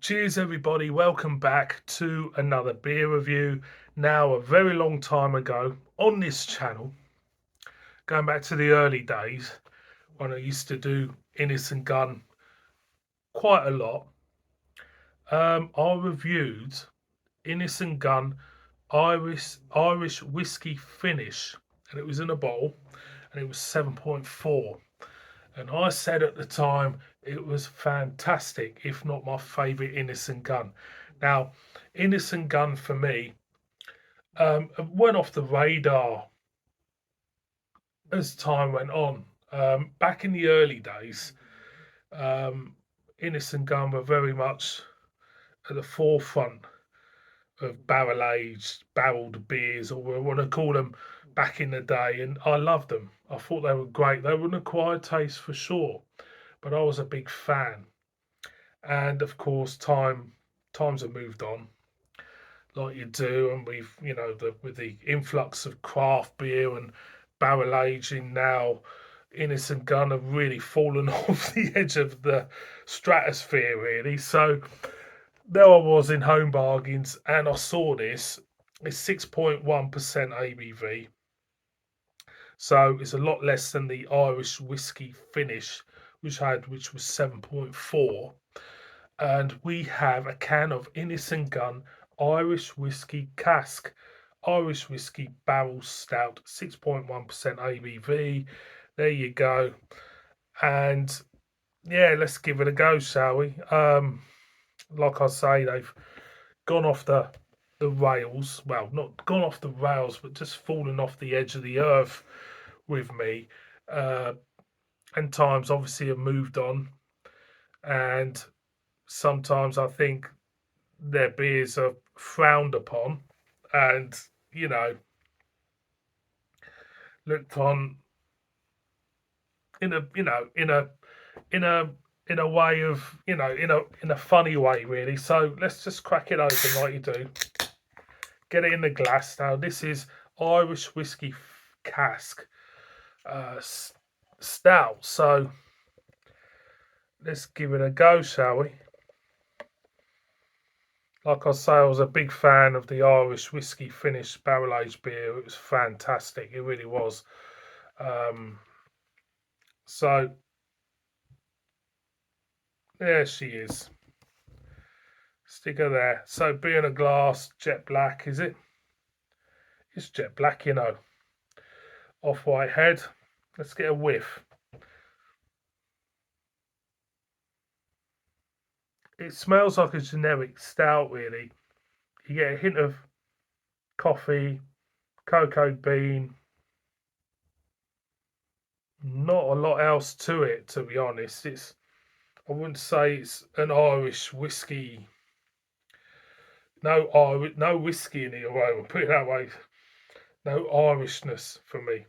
Cheers, everybody. Welcome back to another beer review. Now, a very long time ago on this channel, going back to the early days when I used to do Innis and Gunn quite a lot. I reviewed Innis and Gunn Irish whiskey finish, and it was in a bottle, and it was 7.4. And I said at the time it was fantastic, if not my favourite Innis and Gunn. Now, Innis and Gunn for me went off the radar as time went on. Back in the early days, um, Innis and Gunn were very much at the forefront of barrel aged, barreled beers, or what I want to call them back in the day, and I loved them. I thought they were great. They were an acquired taste for sure, but I was a big fan. And of course, times have moved on, like you do, and we've with the influx of craft beer and barrel aging now, Innis and Gunn have really fallen off the edge of the stratosphere, really. So there I was in Home Bargains, and I saw this. It's 6.1% ABV, so it's a lot less than the Irish whiskey finish, which was 7.4. And we have a can of Innis and Gunn Irish Whiskey Cask, Irish Whiskey Barrel Stout, 6.1% ABV. There you go. And yeah, let's give it a go, shall we? Like I say, they've gone off the rails. Well, not gone off the rails, but just fallen off the edge of the earth with me. Uh, and times obviously have moved on, and sometimes I think their beers are frowned upon and you know looked on in a in a in a way of in a funny way, really. So let's just crack it open like you do. Get it in the glass. Now this is Irish whiskey cask uh, stout. So let's give it a go, shall we? Like I say, I was a big fan of the Irish whiskey finished barrel aged beer. It was fantastic. It really was. Um, so there she is. Stick her there. So being a glass, jet black, is it? It's jet black, Off-white head. Let's get a whiff. It smells like a generic stout, really. You get a hint of coffee, cocoa bean. Not a lot else to it, to be honest. I wouldn't say it's an Irish whiskey. No whiskey in the aroma. Put it that way. No Irishness for me.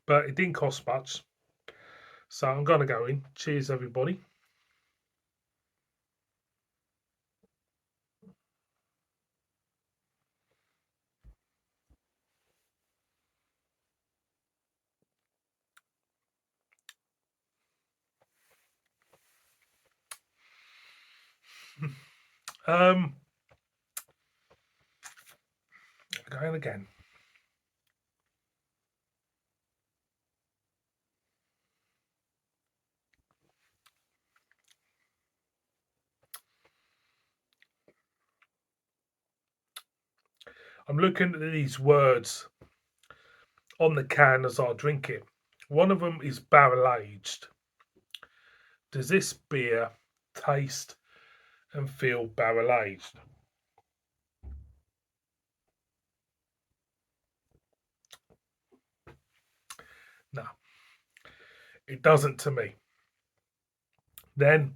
But it didn't cost much, so I'm gonna go in. Cheers, everybody. um, Going again. I'm looking at these words on the can as I drink it. One of them is barrel aged. Does this beer taste and feel barrel aged? No, it doesn't to me. Then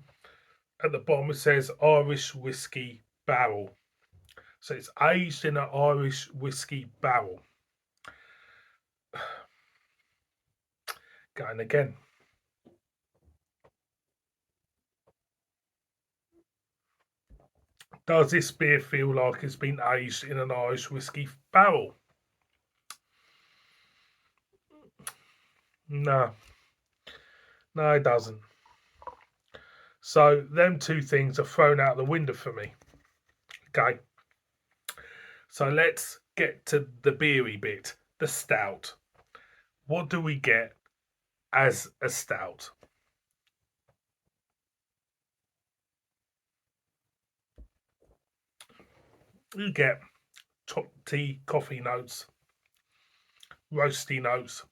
at the bottom it says Irish whiskey barrel. So it's aged in an Irish whiskey barrel. Going again. Does this beer feel like it's been aged in an Irish whiskey barrel? No. No, it doesn't. So them two things are thrown out the window for me. Okay. So let's get to the beery bit, the stout. What do we get as a stout? You get top tea, coffee notes, roasty notes.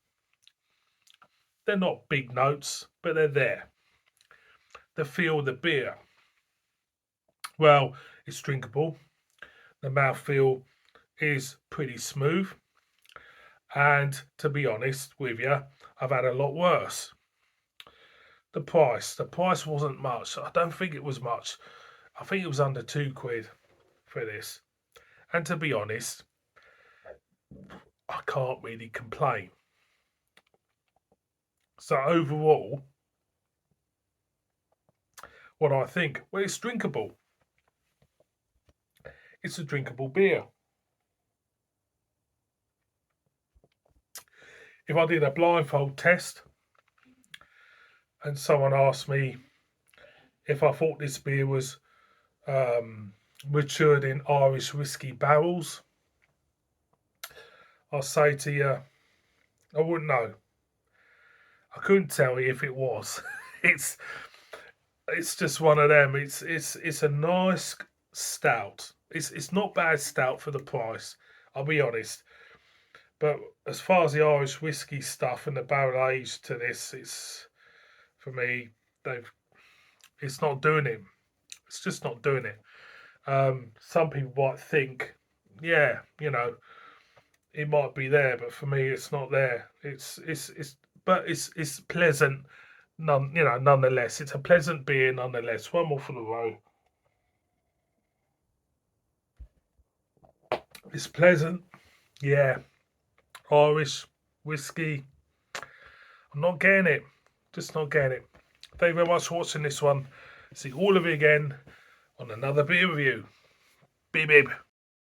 They're not big notes, but they're there. The feel of the beer. Well, it's drinkable. The mouthfeel is pretty smooth. And to be honest with you, I've had a lot worse. The price wasn't much. I don't think it was much. I think it was under £2 for this. And to be honest, I can't really complain. So overall, what I think, well, it's drinkable. It's a drinkable beer. If I did a blindfold test and someone asked me if I thought this beer was matured in Irish whiskey barrels, I'll say to you, I wouldn't know. I couldn't tell you if it was. it's it's just one of them. It's a nice stout. It's not bad stout for the price. I'll be honest. But as far as the Irish whiskey stuff and the barrel age to this, it's for me. They've it's not doing it. It's just not doing it. Some people might think, yeah, it might be there, but for me, it's not there. But it's pleasant. Nonetheless, it's a pleasant beer. Nonetheless, one more for the road. It's pleasant. Yeah, Irish whiskey. I'm not getting it. Just not getting it. Thank you very much for watching this one. See all of you again on another beer review. Beep beep.